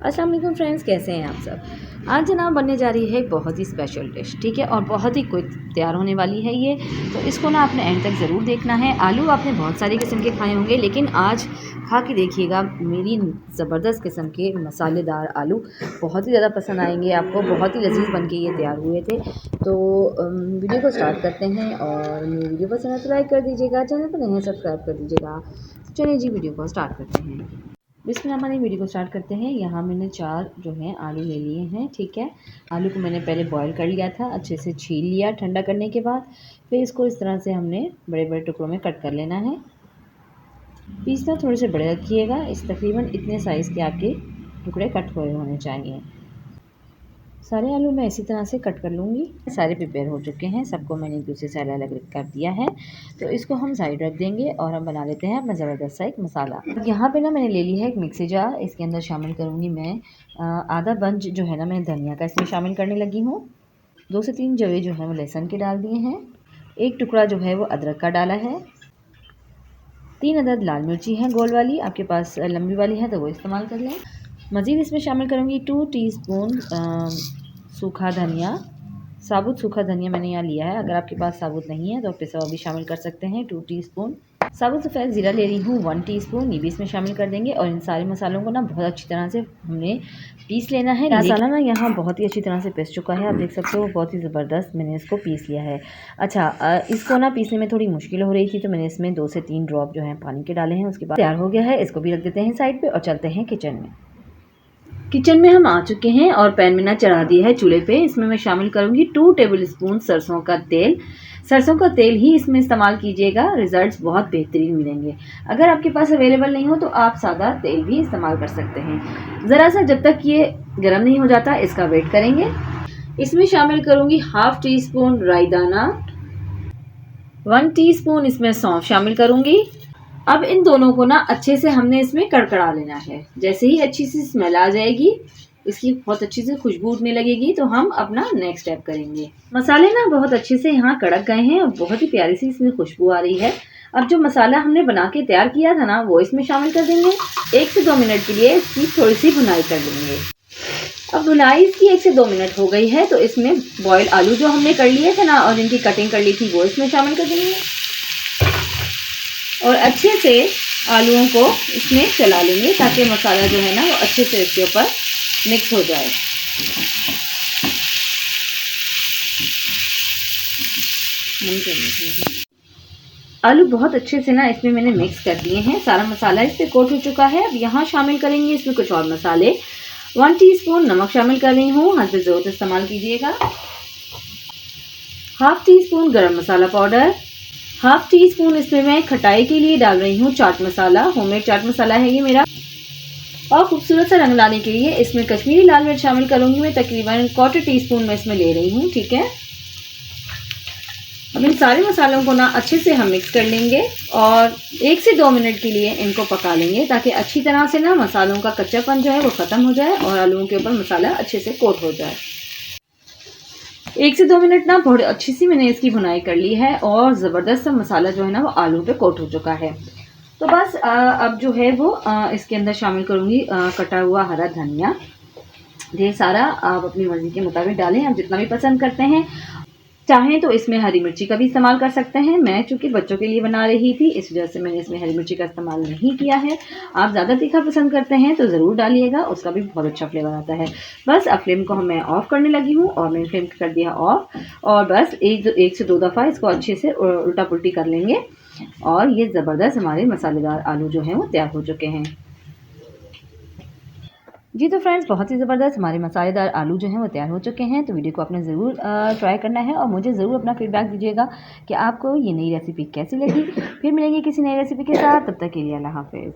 अस्सलाम वालेकुम फ्रेंड्स, कैसे हैं आप सब। आज जनाब बनने जा रही है एक बहुत ही स्पेशल डिश, ठीक है, और बहुत ही क्विक तैयार होने वाली है ये। तो इसको ना आपने एंड तक ज़रूर देखना है। आलू आपने बहुत सारे किस्म के खाए होंगे, लेकिन आज खा के देखिएगा, मेरी ज़बरदस्त किस्म के मसालेदार आलू बहुत ही ज़्यादा पसंद आएंगे आपको। बहुत ही लजीज बन के ये तैयार हुए थे। तो वीडियो को स्टार्ट करते हैं, और मेरी वीडियो पसंद है तो लाइक कर दीजिएगा, चैनल पर नए हैं सब्सक्राइब कर दीजिएगा। चलिए जी, वीडियो को स्टार्ट करते हैं। बिस्मिल्लाह, वीडियो को स्टार्ट करते हैं। यहाँ मैंने 4 जो हैं आलू ले लिए हैं, ठीक है। आलू को मैंने पहले बॉईल कर लिया था, अच्छे से छील लिया ठंडा करने के बाद। फिर इसको इस तरह से हमने बड़े बड़े टुकड़ों में कट कर लेना है। पीसना थोड़े से बड़े रखिएगा, इस तकरीबन इतने साइज़ के आपके टुकड़े कट हुए होने चाहिए। सारे आलू मैं इसी तरह से कट कर लूँगी। सारे प्रिपेयर हो चुके हैं, सबको मैंने एक दूसरे से अलग अलग कर दिया है। तो इसको हम साइड रख देंगे और हम बना लेते हैं अपना ज़बरदस्त सा एक मसाला। यहाँ पे ना मैंने ले ली है एक मिक्सी जार। इसके अंदर शामिल करूँगी मैं आधा बंच जो है ना मैं धनिया का इसमें शामिल करने लगी हूँ। 2 से 3 जवे जो है वो लहसुन के डाल दिए हैं। एक टुकड़ा जो है वो अदरक का डाला है। 3 अदद लाल मिर्ची है गोल वाली, आपके पास लंबी वाली है तो वो इस्तेमाल कर लें। मज़ीद इसमें शामिल करूँगी 2 टीस्पून सूखा धनिया। साबुत सूखा धनिया मैंने यहाँ लिया है, अगर आपके पास साबुत नहीं है तो आप पिसा हुआ भी शामिल कर सकते हैं। 2 टीस्पून साबुत सफ़ेद ज़ीरा ले रही हूँ, 1 टीस्पून, ये भी इसमें शामिल कर देंगे। और इन सारे मसालों को ना बहुत अच्छी तरह से हमने पीस लेना है। मसाला ना यहाँ बहुत ही अच्छी तरह से पीस चुका है, आप देख सकते हो, बहुत ही ज़बरदस्त मैंने इसको पीस लिया है। अच्छा, इसको ना पीसने में थोड़ी मुश्किल हो रही थी, तो मैंने इसमें 2 से 3 ड्रॉप जो है पानी के डाले हैं। उसके बाद तैयार हो गया है। इसको भी रख देते हैं साइड पर और चलते हैं किचन में। किचन में हम आ चुके हैं और पैन में ना चढ़ा दिया है चूल्हे पे। इसमें मैं शामिल करूंगी 2 टेबलस्पून सरसों का तेल। सरसों का तेल ही इसमें इस्तेमाल कीजिएगा, रिजल्ट्स बहुत बेहतरीन मिलेंगे। अगर आपके पास अवेलेबल नहीं हो तो आप सादा तेल भी इस्तेमाल कर सकते हैं। ज़रा सा जब तक ये गर्म नहीं हो जाता इसका वेट करेंगे। इसमें शामिल करूंगी 1/2 टीस्पून राई दाना, 1 टीस्पून इसमें सौंफ शामिल करूंगी। अब इन दोनों को ना अच्छे से हमने इसमें कड़कड़ा लेना है। जैसे ही अच्छी सी स्मेल आ जाएगी, इसकी बहुत अच्छी से खुशबू उठने लगेगी, तो हम अपना नेक्स्ट स्टेप करेंगे। मसाले ना बहुत अच्छे से यहाँ कड़क गए हैं और बहुत ही प्यारी सी इसमें खुशबू आ रही है। अब जो मसाला हमने बना के तैयार किया था ना वो इसमें शामिल कर देंगे। 1 से 2 मिनट के लिए इसकी थोड़ी सी भुनाई कर देंगे। अब भुनाई इसकी 1 से 2 मिनट हो गई है, तो इसमें बॉयल आलू जो हमने कर लिए थे ना और जिनकी कटिंग कर ली थी वो इसमें शामिल कर देंगे और अच्छे से आलूओं को इसमें चला लेंगे ताकि मसाला जो है ना वो अच्छे से इसके ऊपर मिक्स हो जाए। आलू बहुत अच्छे से ना इसमें मैंने मिक्स कर दिए हैं, सारा मसाला इस पे कोट हो चुका है। अब यहाँ शामिल करेंगे इसमें कुछ और मसाले। 1 टीस्पून नमक शामिल कर रही हूँ, हस्बे ज़रूरत इस्तेमाल कीजिएगा। 1/2 टीस्पून गरम मसाला पाउडर। 1/2 टीस्पून इसमें मैं खटाई के लिए डाल रही हूँ चाट मसाला, होममेड चाट मसाला है ये मेरा। और खूबसूरत सा रंग लाने के लिए इसमें कश्मीरी लाल मिर्च शामिल करूंगी मैं, तकरीबन 1/4 टीस्पून में इसमें ले रही हूँ, ठीक है। अब इन सारे मसालों को ना अच्छे से हम मिक्स कर लेंगे और 1 से 2 मिनट के लिए इनको पका लेंगे ताकि अच्छी तरह से ना मसालों का कच्चापन जो है वो ख़त्म हो जाए और आलूओं के ऊपर मसाला अच्छे से कोट हो जाए। 1 से 2 मिनट ना बहुत अच्छी सी मैंने इसकी भुनाई कर ली है और ज़बरदस्त सा मसाला जो है ना वो आलू पे कोट हो चुका है। तो बस अब जो है वो इसके अंदर शामिल करूँगी कटा हुआ हरा धनिया। ढेर सारा आप अपनी मर्ज़ी के मुताबिक डालें, आप जितना भी पसंद करते हैं। चाहें तो इसमें हरी मिर्ची का भी इस्तेमाल कर सकते हैं। मैं चूँकि बच्चों के लिए बना रही थी इस वजह से मैंने इसमें हरी मिर्ची का इस्तेमाल नहीं किया है। आप ज़्यादा तीखा पसंद करते हैं तो ज़रूर डालिएगा, उसका भी बहुत अच्छा फ्लेवर आता है। बस अब फ्लेम को मैं ऑफ़ करने लगी हूँ और मैंने फ्लेम कर दिया ऑफ़ और बस एक से 2 दफ़ा इसको अच्छे से उल्टा पुल्टी कर लेंगे और ये ज़बरदस्त हमारे मसालेदार आलू जो हैं वो तैयार हो चुके हैं। जी तो फ्रेंड्स, बहुत ही ज़बरदस्त हमारे मसालेदार आलू जो हैं वो तैयार हो चुके हैं। तो वीडियो को आपने ज़रूर ट्राई करना है और मुझे ज़रूर अपना फीडबैक दीजिएगा कि आपको ये नई रेसिपी कैसी लगी। फिर मिलेंगे किसी नई रेसिपी के साथ, तब तक के लिए अल्लाह हाफ़िज़।